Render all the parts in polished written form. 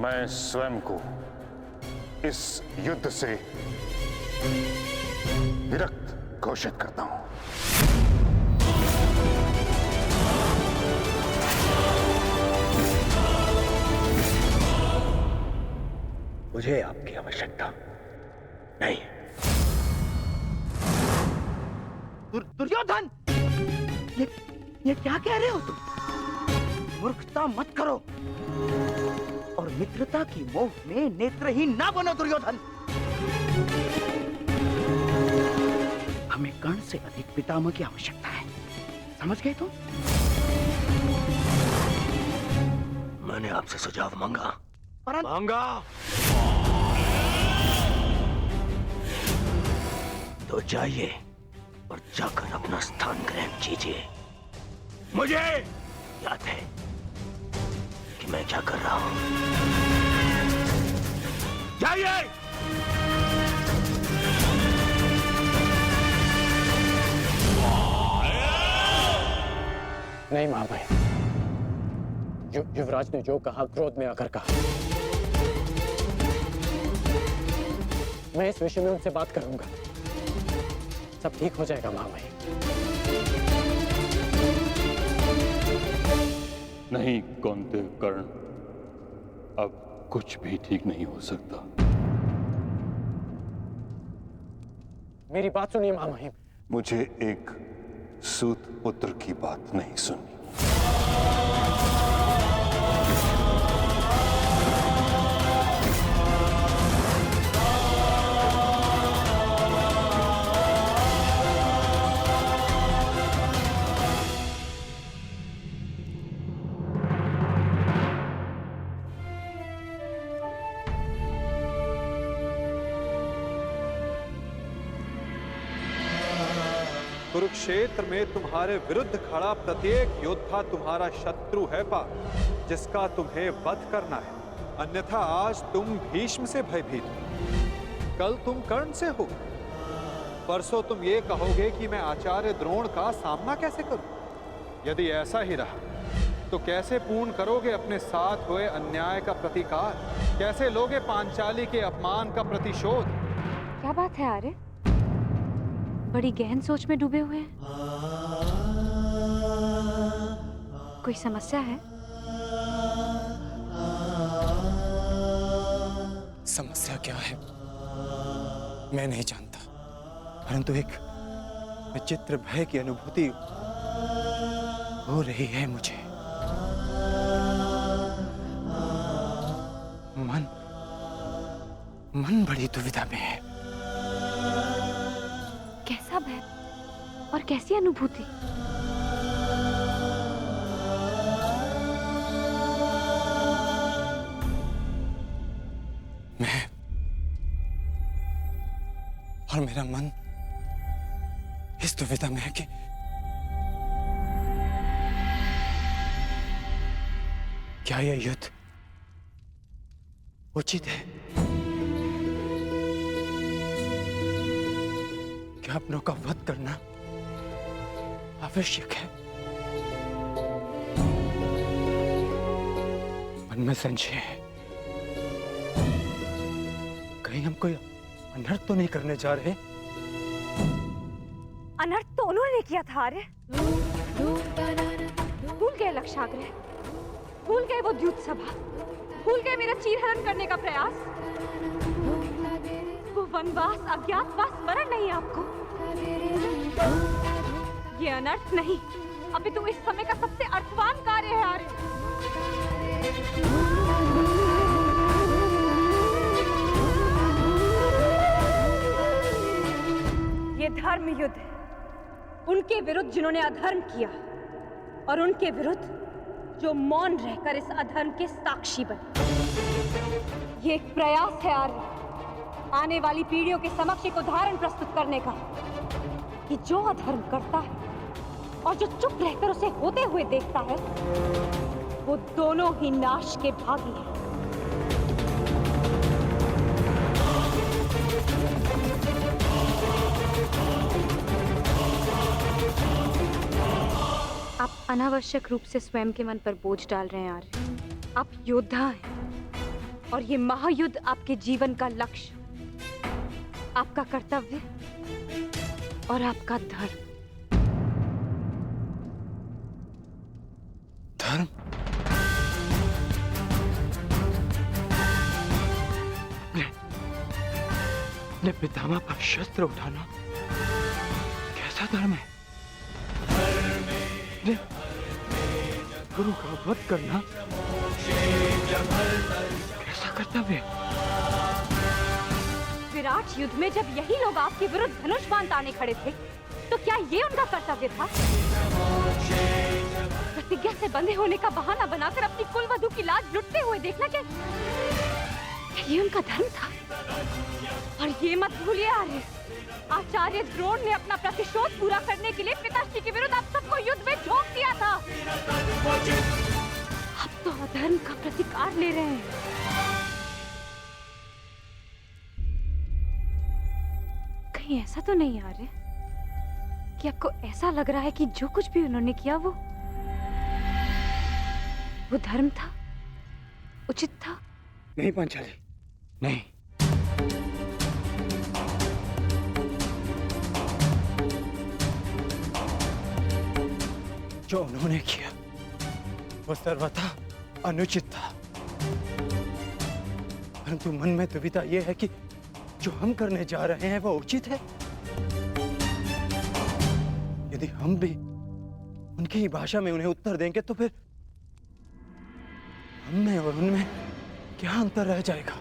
मैं स्वयं को इस युद्ध से विरक्त घोषित करता हूं। मुझे आपकी आवश्यकता नहीं। दुर्योधन, ये क्या कह रहे हो तुम? मूर्खता मत करो और मित्रता की मोह में नेत्रहीन ना बनो दुर्योधन। हमें कर्ण से अधिक पितामह की आवश्यकता है, समझ गए तुम? मैंने आपसे सुझाव मांगा। मांगा तो जाइए और जाकर अपना स्थान ग्रहण कीजिए। मुझे याद है कि मैं क्या कर रहा हूं। जाइए। नहीं महामहिम, युवराज ने जो कहा क्रोध में आकर कहा। मैं इस विषय में उनसे बात करूंगा, सब ठीक हो जाएगा महामहिम। नहीं कौन्तेय कर्ण, अब कुछ भी ठीक नहीं हो सकता। मेरी बात सुनिए महामहिम। मुझे एक सूत पुत्र की बात नहीं सुननी। कुरुक्षेत्र में तुम्हारे विरुद्ध खड़ा प्रत्येक योद्धा तुम्हारा शत्रु है पार्थ, जिसका तुम्हें वध करना है। अन्यथा आज तुम भीष्म से भयभीत हो, कल तुम कर्ण से हो, परसों तुम ये कहोगे कि मैं आचार्य द्रोण का सामना कैसे करूं। यदि ऐसा ही रहा तो कैसे पूर्ण करोगे अपने साथ हुए अन्याय का प्रतिकार? कैसे लोगे पांचाली के अपमान का प्रतिशोध? क्या बात है आर्य, बड़ी गहन सोच में डूबे हुए हैं। कोई समस्या है? समस्या क्या है मैं नहीं जानता, परंतु एक विचित्र भय की अनुभूति हो रही है मुझे। मन बड़ी दुविधा में है। कैसा भय और कैसी अनुभूति? मैं और मेरा मन इस दुविधा में है कि क्या यह युद्ध उचित है? क्या अपनों का वध करना आवश्यक है? मन में संशय है, कहीं हम कोई अनर्थ तो नहीं करने जा रहे? अनर्थ तो उन्होंने किया था आर्य। भूल गए लक्षाग्रह, भूल गए वो द्यूत सभा, भूल गए मेरा चीरहरण करने का प्रयास। वो वनवास, अज्ञातवास स्मरण नहीं आपको? ये अनर्थ नहीं, अभी तो इस समय का सबसे अर्थवान कार्य है आर्य। ये धर्म युद्ध है, उनके विरुद्ध जिन्होंने अधर्म किया और उनके विरुद्ध जो मौन रहकर इस अधर्म के साक्षी बने। ये एक प्रयास है आर्य, आने वाली पीढ़ियों के समक्ष एक उदाहरण प्रस्तुत करने का कि जो अधर्म करता है और जो चुप रहकर उसे होते हुए देखता है, वो दोनों ही नाश के भागी हैं। आप अनावश्यक रूप से स्वयं के मन पर बोझ डाल रहे हैं आर्य। आप योद्धा हैं, और ये महायुद्ध आपके जीवन का लक्ष्य, आपका कर्तव्य और आपका धर्म। धर्म? अपने पितामह का शस्त्र उठाना कैसा धर्म है? गुरु का वध करना कैसा कर्तव्य है? विराट युद्ध में जब यही लोग आपके विरुद्ध धनुष बाण ताने खड़े थे, तो क्या ये उनका कर्तव्य था? प्रतिज्ञा से बंधे होने का बहाना बनाकर अपनी कुलवधू की लाज लुटते हुए देखना, क्या ये उनका धर्म था? और ये मत भूलिए आर्य, आचार्य द्रोण ने अपना प्रतिशोध पूरा करने के लिए पिताश्री के विरुद्ध आप सबको युद्ध में झोंक दिया था। आप तो अधर्म का प्रतिकार ले रहे हैं। कहीं ऐसा तो नहीं आ रहा कि आपको ऐसा लग रहा है कि जो कुछ भी उन्होंने किया वो धर्म था, उचित था? नहीं पांचाली, नहीं। जो उन्होंने किया वो सर्वथा अनुचित था, परंतु मन में दुविधा यह है कि जो हम करने जा रहे हैं वो उचित है। यदि हम भी उनकी ही भाषा में उन्हें उत्तर देंगे तो फिर हममें और उनमें क्या अंतर रह जाएगा?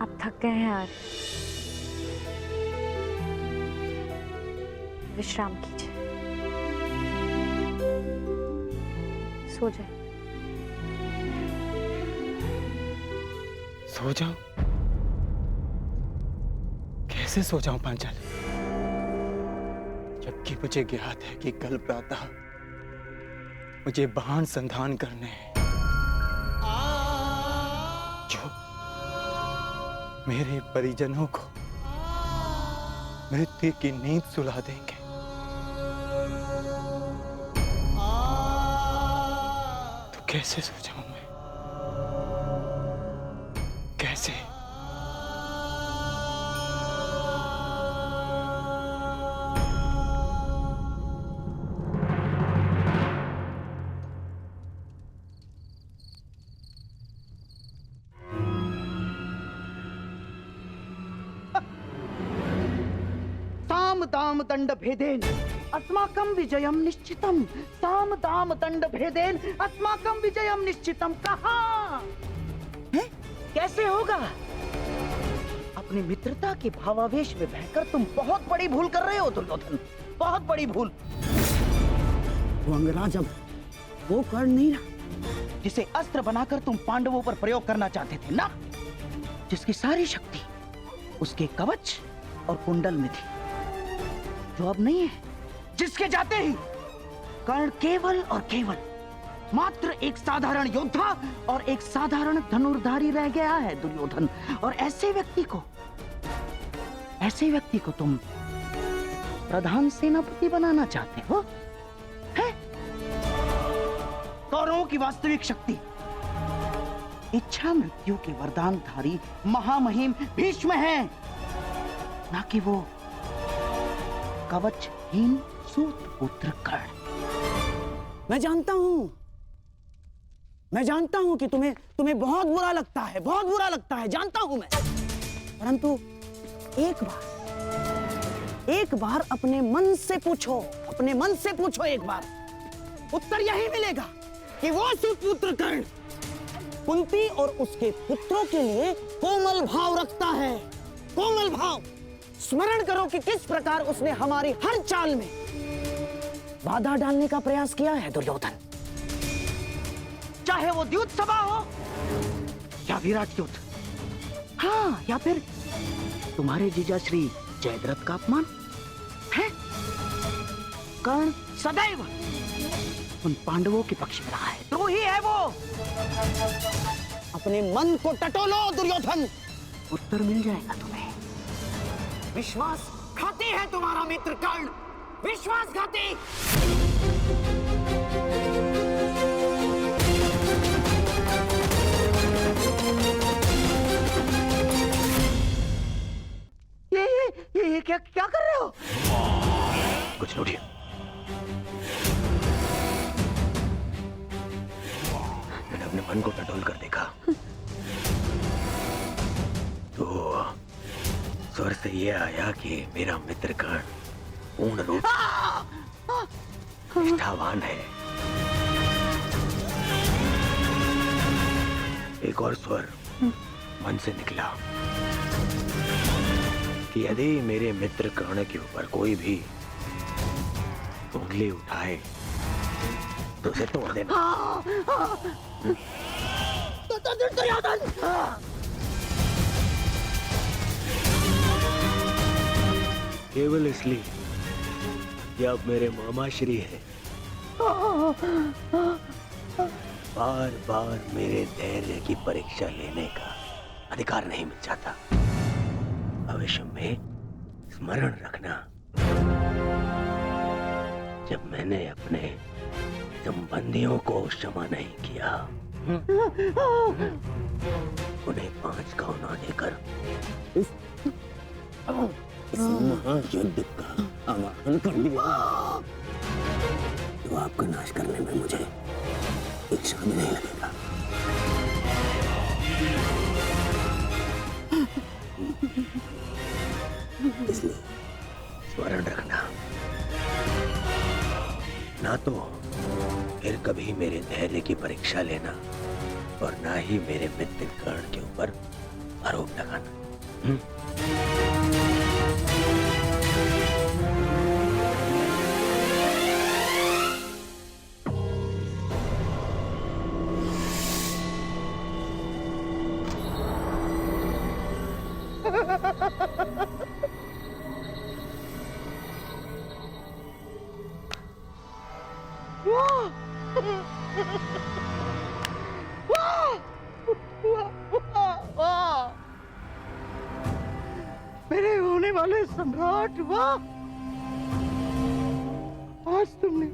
आप थक गए हैं यार, विश्राम कीजिए, सो जाए। सो जाऊं? कैसे सो जाऊं पांचाली, जबकि मुझे ज्ञात है कि कल प्रातः मुझे बाण संधान करने हैं जो मेरे परिजनों को मृत्यु की नींद सुला देंगे। तो कैसे सो जाऊं मैं? कैसे? साम दाम दंड भेदेन अस्माकं विजयम निश्चितम। साम दाम दंड भेदेन अस्माकं विजयम निश्चितम। कहाँ है? कैसे होगा? अपनी मित्रता के भावावेश में बहकर तुम बहुत बड़ी भूल कर रहे हो दुर्योधन, बहुत बड़ी भूल। वो अंगराजम वो कर्ण नहीं रहा जिसे अस्त्र बनाकर तुम पांडवों पर प्रयोग करना चाहते थे ना, जिसकी सारी शक्ति उसके कवच और कुंडल में थी, जो अब नहीं है, जिसके जाते ही कर्ण केवल और केवल मात्र एक साधारण योद्धा और एक साधारण धनुर्धारी रह गया है दुर्योधन। और ऐसे व्यक्ति को तुम प्रधान सेनापति बनाना चाहते हो? है? कौरवों की वास्तविक शक्ति इच्छा मृत्यु के वरदानधारी महामहिम भीष्म है, ना कि वो कवचहीन सूत पुत्र कर्ण। मैं जानता हूं मैं जानता हूं कि तुम्हें बहुत बुरा लगता है, बहुत बुरा लगता है, जानता हूं मैं। परंतु एक बार अपने मन से पूछो, अपने मन से पूछो एक बार, उत्तर यही मिलेगा कि वो सुपुत्र कर्ण कुंती और उसके पुत्रों के लिए कोमल भाव रखता है, कोमल भाव। स्मरण करो कि किस प्रकार उसने हमारी हर चाल में बाधा डालने का प्रयास किया है दुर्योधन। चाहे वो द्यूत सभा हो या विराट युद्ध, हाँ, या फिर तुम्हारे जीजा श्री जयद्रथ का अपमान है। कर्ण सदैव उन पांडवों के पक्ष में रहा है, द्रोही है वो। अपने मन को टटोलो दुर्योधन, उत्तर मिल जाएगा तुम्हें। विश्वासघाती है तुम्हारा मित्र कर्ण, विश्वासघाती। ये क्या कर रहे हो? कुछ लूटिए। मैंने अपने मन को टटोल कर देखा तो स्वर से ये आया कि मेरा मित्र कर्ण पूर्ण रूप निष्ठावान है। एक और स्वर मन से निकला कि यदि मेरे मित्र कर्ण के ऊपर कोई भी उंगली उठाए तो उसे तोड़ देना। केवल इसलिए कि आप मेरे मामा श्री हैं। बार बार मेरे धैर्य की परीक्षा लेने का अधिकार नहीं मिल जाता। भविष्य में स्मरण रखना, जब मैंने अपने संबंधियों को क्षमा नहीं किया, उन्हें 5 गांव ना देकर इस महायुद्ध का आह्वान कर दिया, तो आपका नाश करने में मुझे एक क्षण भी नहीं लगेगा। इसलिए स्मरण रखना, ना तो फिर कभी मेरे धैर्य की परीक्षा लेना और ना ही मेरे मित्र कर्ण के ऊपर आरोप लगाना। मेरे होने वाले सम्राट, वाह! आज तुमने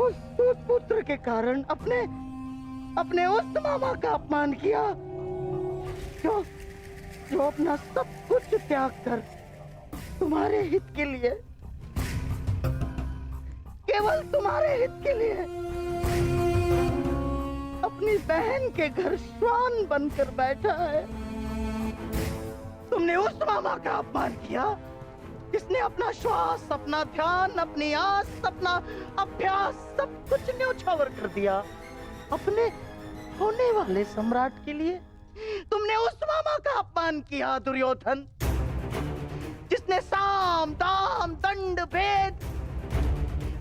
उस पुत्र के कारण अपने उस मामा का अपमान किया जो अपना सब कुछ त्याग कर तुम्हारे हित के लिए, केवल तुम्हारे हित के लिए अपनी बहन के घर श्वान बनकर बैठा है। तुमने उस मामा का अपमान किया जिसने अपना श्वास, अपना ध्यान, अपनी आस, अपना अभ्यास सब कुछ न्योछावर कर दिया अपने होने वाले सम्राट के लिए। तुमने उस मामा का अपमान किया दुर्योधन, जिसने साम दाम दंड भेद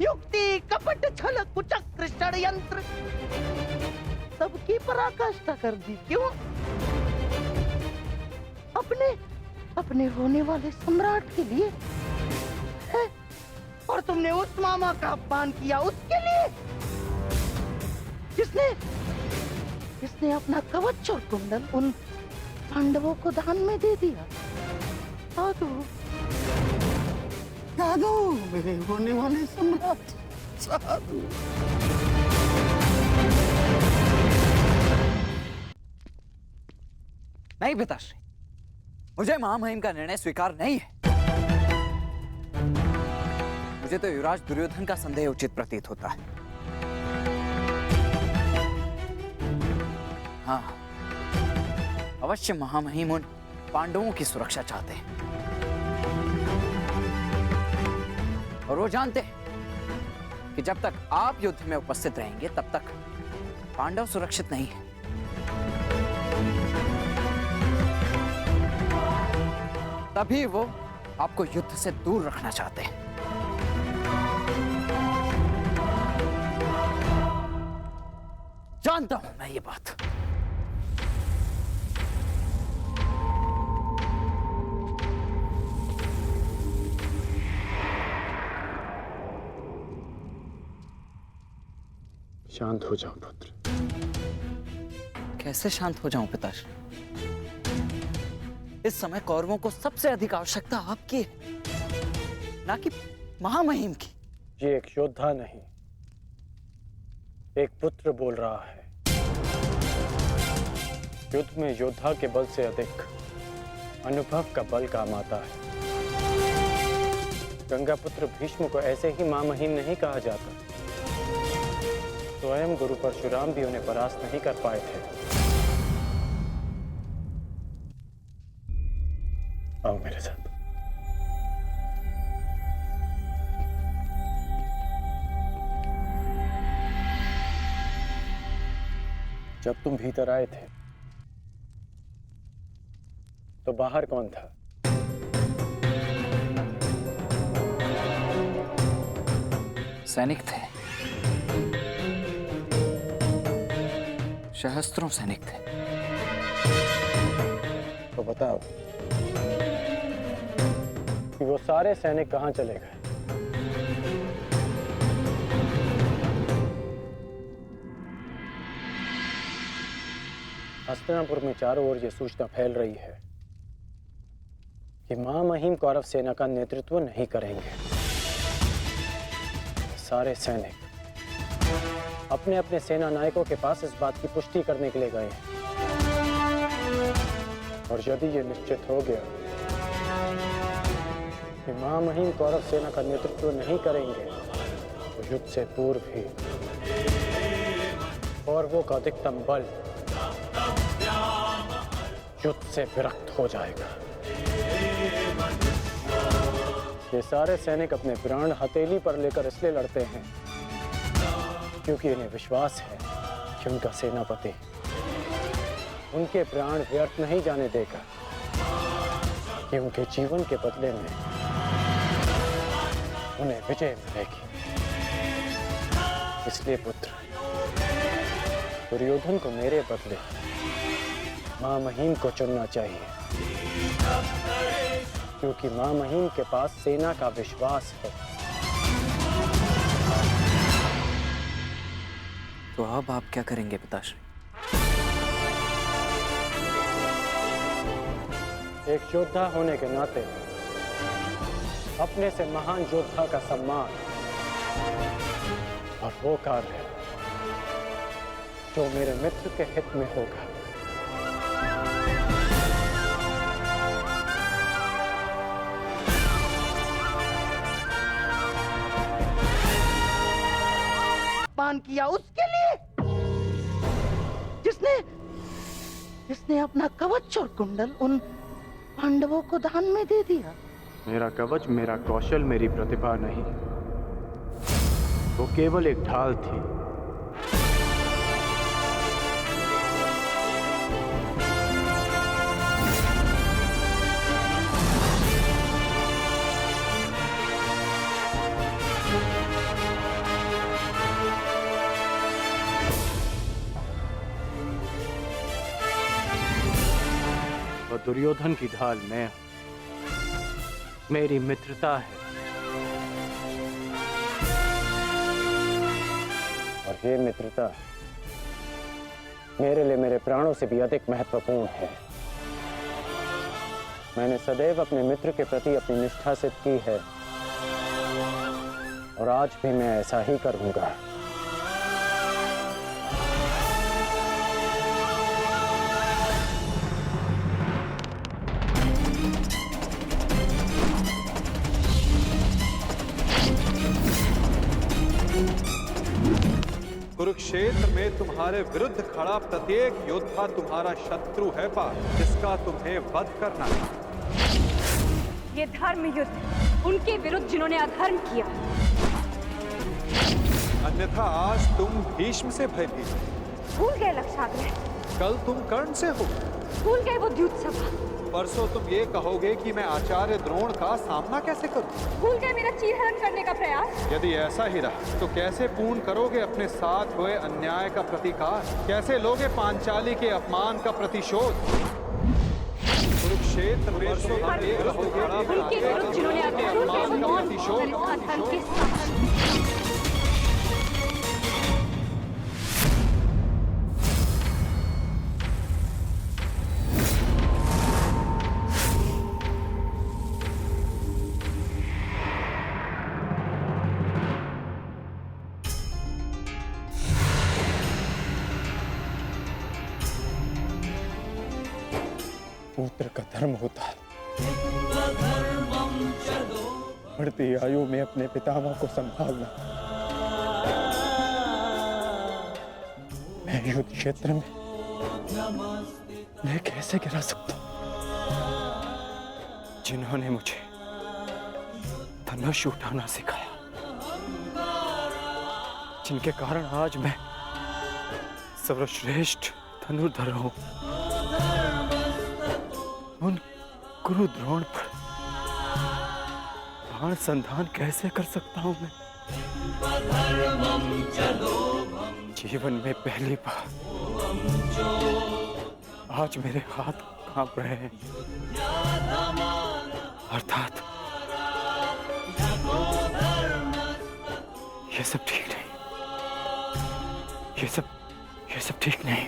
युक्ति कपट छल कुचक्र षड्यंत्र सबकी पराकाष्ठा कर दी। क्यों? अपने होने वाले सम्राट के लिए है? और तुमने उस मामा का अपमान किया उसके लिए जिसने अपना कवच और कुंडल उन पांडवों को दान में दे दिया। साधु मेरे होने वाले सम्राट, साधु। नहीं पिताश्री, मुझे महामहिम का निर्णय स्वीकार नहीं है। मुझे तो युवराज दुर्योधन का संदेह उचित प्रतीत होता है। हाँ, अवश्य महामहिम उन पांडवों की सुरक्षा चाहते हैं और वो जानते हैं कि जब तक आप युद्ध में उपस्थित रहेंगे तब तक पांडव सुरक्षित नहीं है। तभी वो आपको युद्ध से दूर रखना चाहते हैं। जानता हूं मैं ये बात। शांत हो जाओ पुत्र। कैसे शांत हो जाऊं पिताश्री? इस समय कौरवों को सबसे अधिक आवश्यकता आपकी है, ना कि महामहिम की। ये एक योद्धा नहीं, एक पुत्र बोल रहा है। युद्ध में योद्धा के बल से अधिक अनुभव का बल काम आता है। गंगा पुत्र भीष्म को ऐसे ही महामहिम नहीं कहा जाता। स्वयं गुरु परशुराम भी उन्हें परास्त नहीं कर पाए थे। आओ मेरे साथ। जब तुम भीतर आए थे तो बाहर कौन था? सैनिक थे, सहस्त्रों सैनिक थे। तो बताओ कि वो सारे सैनिक कहां चले गए? हस्तिनापुर में चारों ओर ये सूचना फैल रही है कि महामहिम कौरव सेना का नेतृत्व नहीं करेंगे। सारे सैनिक अपने अपने सेना नायकों के पास इस बात की पुष्टि करने के लिए गए हैं। और यदि ये निश्चित हो गया कि महामहिम कौरव सेना का नेतृत्व नहीं करेंगे तो युद्ध से पूर्व ही कौरवों का अधिकतम बल युद्ध से विरक्त हो जाएगा। ये सारे सैनिक अपने प्राण हथेली पर लेकर इसलिए लड़ते हैं क्योंकि इन्हें विश्वास है कि उनका सेनापति उनके प्राण व्यर्थ नहीं जाने देगा, कि उनके जीवन के बदले में उन्हें विजय मिलेगी। इसलिए पुत्र, दुर्योधन को मेरे बदले महामहिम को चुनना चाहिए, क्योंकि महामहिम के पास सेना का विश्वास है। तो अब आप क्या करेंगे पिताश्री? एक योद्धा होने के नाते अपने से महान योद्धा का सम्मान और वो कार्य जो मेरे मित्र के हित में होगा। पान किया उसके लिए जिसने अपना कवच और कुंडल उन पांडवों को दान में दे दिया। मेरा कवच, मेरा कौशल, मेरी प्रतिभा नहीं, वो केवल एक ढाल थी। और दुर्योधन की ढाल में मेरी मित्रता है, और ये मित्रता मेरे लिए मेरे प्राणों से भी अधिक महत्वपूर्ण है। मैंने सदैव अपने मित्र के प्रति अपनी निष्ठा सिद्ध की है और आज भी मैं ऐसा ही करूंगा। कुरुक्षेत्र में तुम्हारे विरुद्ध खड़ा प्रत्येक योद्धा तुम्हारा शत्रु है पार्थ, जिसका तुम्हें वध करना है। ये धर्म युद्ध उनके विरुद्ध जिन्होंने अधर्म किया। अन्यथा आज तुम भीष्म से भयभीत हो। भूल गए लक्षाग्रह, कल तुम कर्ण से हो। भूल गए वो द्यूत सभा। परसों तुम ये कहोगे कि मैं आचार्य द्रोण का सामना कैसे करूं? भूल गए मेरा चीरहरण करने का प्रयास। यदि ऐसा ही रहा तो कैसे पूर्ण करोगे अपने साथ हुए अन्याय का प्रतिकार? कैसे लोगे पांचाली के अपमान का प्रतिशोध? कुरुक्षेत्र में तुम ये कहोगे उनके विरुद्ध जिन्होंने अधर्म का प्रतिशोध। अधर्म के साक्षी। पुत्र का धर्म होता है बढ़ती आयु में अपने पितामह को संभालना। मैं युद्ध क्षेत्र में मैं कैसे गिरा सकता हूं? जिन्होंने मुझे धनुष उठाना सिखाया, जिनके कारण आज मैं सर्वश्रेष्ठ धनुर्धर हूं, उन गुरु द्रोण पर बाण संधान कैसे कर सकता हूं मैं? जीवन में पहली बार आज मेरे हाथ कांप रहे हैं। अर्थात ये सब ठीक नहीं, ये सब ठीक नहीं।